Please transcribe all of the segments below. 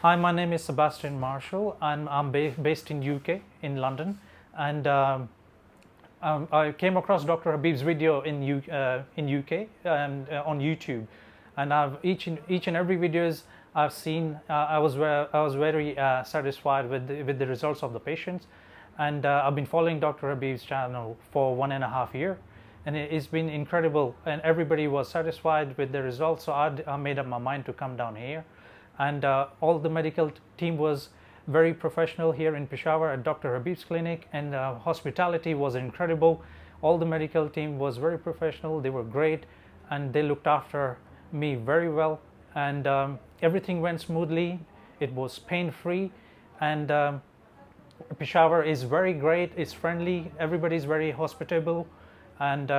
Hi, my name is Sebastian Marshall, and I'm based in UK, in London, and I came across Dr. Habib's video in UK and on YouTube, and each and every videos I've seen, I was very satisfied with the results of the patients, and I've been following Dr. Habib's channel for 1.5 years, and it's been incredible, and everybody was satisfied with the results. So I made up my mind to come down here, and all the medical team was very professional here in Peshawar at Dr. Habib's clinic, and hospitality was incredible. All the medical team was very professional, they were great, and they looked after me very well, and everything went smoothly. It was pain-free, and Peshawar is very great, it's friendly, everybody is very hospitable, and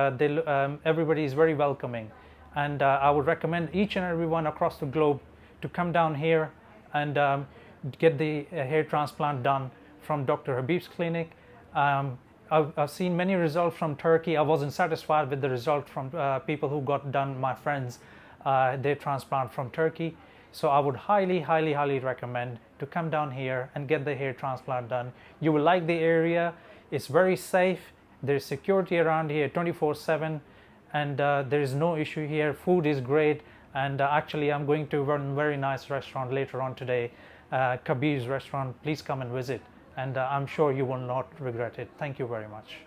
everybody is very welcoming, and I would recommend each and everyone across the globe to come down here and get the hair transplant done from Dr. Habib's clinic. I've seen many results from Turkey. I wasn't satisfied with the result from people who got done, my friends, their transplant from Turkey. So I would highly recommend to come down here and get the hair transplant done. You will like the area, it's very safe, there's security around here 24/7, and there is no issue here. Food is great, and actually I'm going to a very nice restaurant later on today, Kabir's restaurant. Please come and visit, and I'm sure you will not regret it. Thank you very much.